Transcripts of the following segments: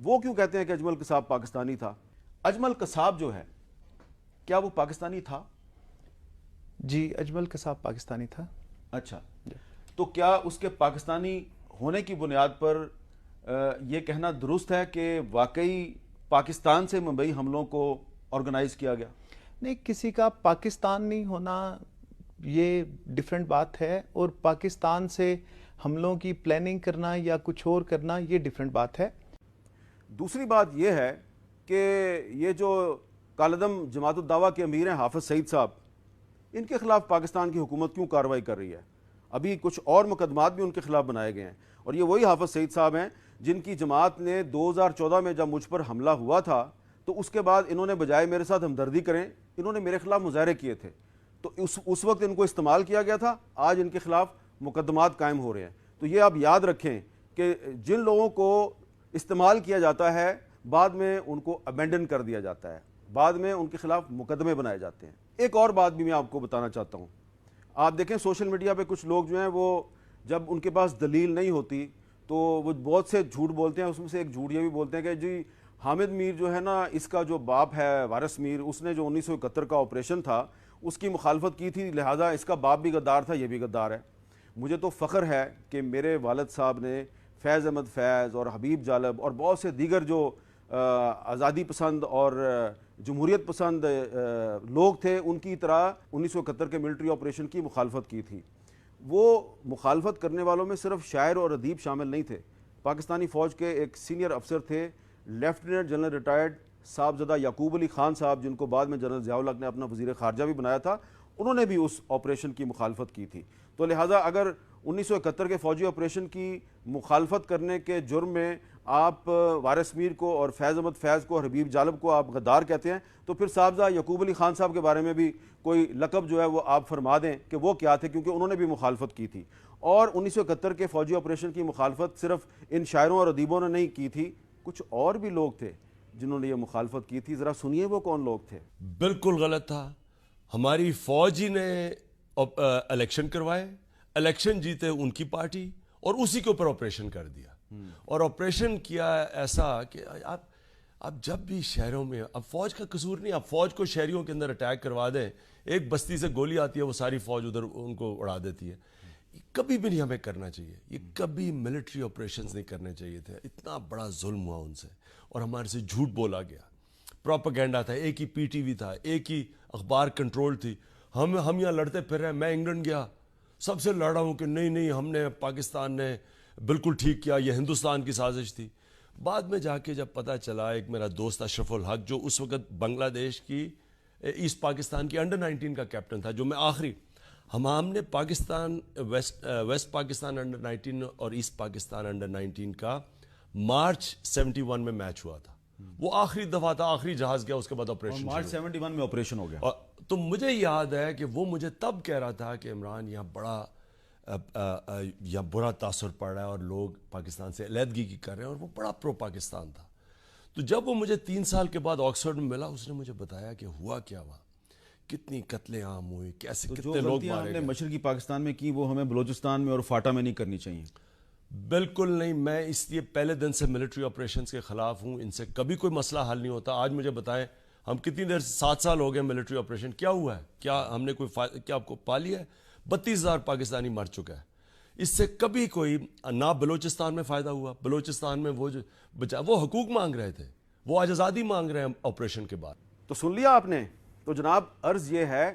وہ کیوں کہتے ہیں کہ اجمل قصاب پاکستانی تھا؟ اجمل قصاب جو ہے کیا وہ پاکستانی تھا؟ جی اجمل قصاب پاکستانی تھا. اچھا، تو کیا اس کے پاکستانی ہونے کی بنیاد پر یہ کہنا درست ہے کہ واقعی پاکستان سے ممبئی حملوں کو آرگنائز کیا گیا؟ نہیں، کسی کا پاکستان نہیں ہونا یہ ڈیفرنٹ بات ہے، اور پاکستان سے حملوں کی پلاننگ کرنا یا کچھ اور کرنا یہ ڈیفرنٹ بات ہے. دوسری بات یہ ہے کہ یہ جو کالعدم جماعت الدعویٰ کے امیر ہیں حافظ سعید صاحب، ان کے خلاف پاکستان کی حکومت کیوں کارروائی کر رہی ہے؟ ابھی کچھ اور مقدمات بھی ان کے خلاف بنائے گئے ہیں، اور یہ وہی حافظ سعید صاحب ہیں جن کی جماعت نے 2014 میں جب مجھ پر حملہ ہوا تھا تو اس کے بعد انہوں نے بجائے میرے ساتھ ہمدردی کریں انہوں نے میرے خلاف مظاہرے کیے تھے. تو اس وقت ان کو استعمال کیا گیا تھا، آج ان کے خلاف مقدمات قائم ہو رہے ہیں. تو یہ آپ یاد رکھیں کہ جن لوگوں کو استعمال کیا جاتا ہے بعد میں ان کو ابینڈن کر دیا جاتا ہے، بعد میں ان کے خلاف مقدمے بنائے جاتے ہیں. ایک اور بات بھی میں آپ کو بتانا چاہتا ہوں. آپ دیکھیں سوشل میڈیا پہ کچھ لوگ جو ہیں وہ جب ان کے پاس دلیل نہیں ہوتی تو وہ بہت سے جھوٹ بولتے ہیں. اس میں سے ایک جھوٹ یہ بھی بولتے ہیں کہ جی حامد میر جو ہے نا، اس کا جو باپ ہے وارث میر، اس نے جو 1971 کا آپریشن تھا اس کی مخالفت کی تھی، لہٰذا اس کا باپ بھی غدار تھا، یہ بھی غدار ہے. مجھے تو فخر ہے کہ میرے والد صاحب نے فیض احمد فیض اور حبیب جالب اور بہت سے دیگر جو آزادی پسند اور جمہوریت پسند لوگ تھے ان کی طرح 1971 کے ملٹری آپریشن کی مخالفت کی تھی. وہ مخالفت کرنے والوں میں صرف شاعر اور ادیب شامل نہیں تھے. پاکستانی فوج کے ایک سینئر افسر تھے لیفٹیننٹ جنرل ریٹائرڈ صاحبزدہ یعقوب علی خان صاحب، جن کو بعد میں جنرل ضیاء الحق نے اپنا وزیر خارجہ بھی بنایا تھا، انہوں نے بھی اس آپریشن کی مخالفت کی تھی. تو لہٰذا اگر 1971 کے فوجی آپریشن کی مخالفت کرنے کے جرم میں آپ وارث میر کو اور فیض احمد فیض کو اور حبیب جالب کو آپ غدار کہتے ہیں تو پھر صاحبزادہ یعقوب علی خان صاحب کے بارے میں بھی کوئی لقب جو ہے وہ آپ فرما دیں کہ وہ کیا تھے، کیونکہ انہوں نے بھی مخالفت کی تھی. اور 1971 کے فوجی آپریشن کی مخالفت صرف ان شاعروں اور ادیبوں نے نہیں کی تھی، کچھ اور بھی لوگ تھے جنہوں نے یہ مخالفت کی تھی. ذرا سنیے وہ کون لوگ تھے. بالکل غلط تھا. ہماری فوج ہی نے الیکشن کروائے، الیکشن جیتے ان کی پارٹی، اور اسی کے اوپر آپریشن کر دیا. اور آپریشن کیا ایسا کہ آپ جب بھی شہروں میں، اب فوج کا قصور نہیں، آپ فوج کو شہریوں کے اندر اٹیک کروا دیں، ایک بستی سے گولی آتی ہے وہ ساری فوج ادھر ان کو اڑا دیتی ہے. کبھی بھی نہیں ہمیں کرنا چاہیے، یہ کبھی ملٹری آپریشنز نہیں کرنے چاہیے تھے. اتنا بڑا ظلم ہوا ان سے، اور ہمارے سے جھوٹ بولا گیا، پروپیگنڈا تھا، ایک ہی پی ٹی وی تھا، ایک ہی اخبار کنٹرول تھی. ہم یہاں لڑتے پھر رہے ہیں. میں انگلینڈ گیا، سب سے لڑا ہوں کہ نہیں ہم نے، پاکستان نے بالکل ٹھیک کیا، یہ ہندوستان کی سازش تھی. بعد میں جا کے جب پتہ چلا، ایک میرا دوست اشرف الحق جو اس وقت بنگلہ دیش کی ایسٹ پاکستان کی انڈر 19 کا کیپٹن تھا، جو میں آخری، ہم نے پاکستان ویسٹ پاکستان انڈر 19 اور ایسٹ پاکستان انڈر 19 کا مارچ 71 میں میچ ہوا تھا. وہ آخری دفعہ تھا، آخری جہاز گیا، اس کے بعد آپریشن مارچ 71 میں آپریشن ہو گیا. تو مجھے یاد ہے کہ وہ مجھے تب کہہ رہا تھا کہ عمران یہاں بڑا یا برا تاثر پڑ رہا ہے اور لوگ پاکستان سے علیحدگی کی کر رہے ہیں، اور وہ بڑا پرو پاکستان تھا. تو جب وہ مجھے 3 سال کے بعد آکسفورڈ میں ملا، اس نے مجھے بتایا کہ ہوا کیا ہوا، کتنی قتل عام ہوئی، کیسے کتنے لوگ مارے گئے. مشرقی پاکستان میں کی وہ ہمیں بلوچستان میں اور فاٹا میں نہیں کرنی چاہیے. بالکل نہیں. میں اس لیے پہلے دن سے ملٹری آپریشنز کے خلاف ہوں. ان سے کبھی کوئی مسئلہ حل نہیں ہوتا. آج مجھے بتائیں، ہم کتنی دیر، 7 سال ہو گئے ملٹری آپریشن، کیا ہوا ہے؟ کیا ہم نے کیا آپ کو پا لیا ہے؟ 32,000 پاکستانی مر چکا ہے. اس سے کبھی کوئی نہ بلوچستان میں فائدہ ہوا. بلوچستان میں وہ جو وہ حقوق مانگ رہے تھے، وہ آج آزادی مانگ رہے ہیں آپریشن کے بعد. تو سن لیا آپ نے. تو جناب عرض یہ ہے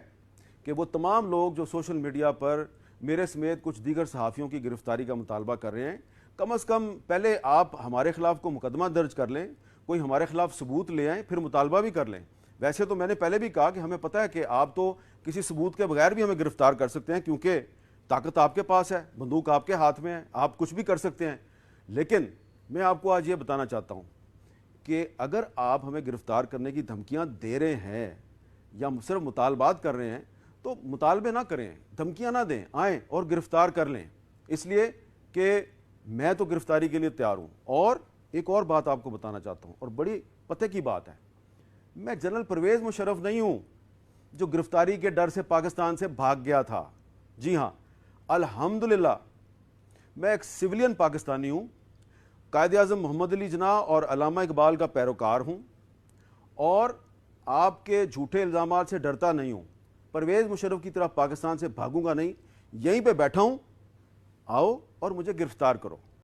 کہ وہ تمام لوگ جو سوشل میڈیا پر میرے سمیت کچھ دیگر صحافیوں کی گرفتاری کا مطالبہ کر رہے ہیں، کم از کم پہلے آپ ہمارے خلاف کو مقدمہ درج کر لیں، کوئی ہمارے خلاف ثبوت لے آئیں، پھر مطالبہ بھی کر لیں. ویسے تو میں نے پہلے بھی کہا کہ ہمیں پتہ ہے کہ آپ تو کسی ثبوت کے بغیر بھی ہمیں گرفتار کر سکتے ہیں، کیونکہ طاقت آپ کے پاس ہے، بندوق آپ کے ہاتھ میں ہے، آپ کچھ بھی کر سکتے ہیں. لیکن میں آپ کو آج یہ بتانا چاہتا ہوں کہ اگر آپ ہمیں گرفتار کرنے کی دھمکیاں دے رہے ہیں یا صرف مطالبات کر رہے ہیں تو مطالبے نہ کریں، دھمکیاں نہ دیں، آئیں اور گرفتار کر لیں. اس لیے کہ میں تو گرفتاری کے لیے تیار ہوں. اور ایک اور بات آپ کو بتانا چاہتا ہوں، اور بڑی پتہ کی بات ہے، میں جنرل پرویز مشرف نہیں ہوں جو گرفتاری کے ڈر سے پاکستان سے بھاگ گیا تھا. جی ہاں، الحمدللہ میں ایک سویلین پاکستانی ہوں. قائد اعظم محمد علی جناح اور علامہ اقبال کا پیروکار ہوں اور آپ کے جھوٹے الزامات سے ڈرتا نہیں ہوں. پرویز مشرف کی طرح پاکستان سے بھاگوں گا نہیں, یہیں پہ بیٹھا ہوں, آؤ اور مجھے گرفتار کرو.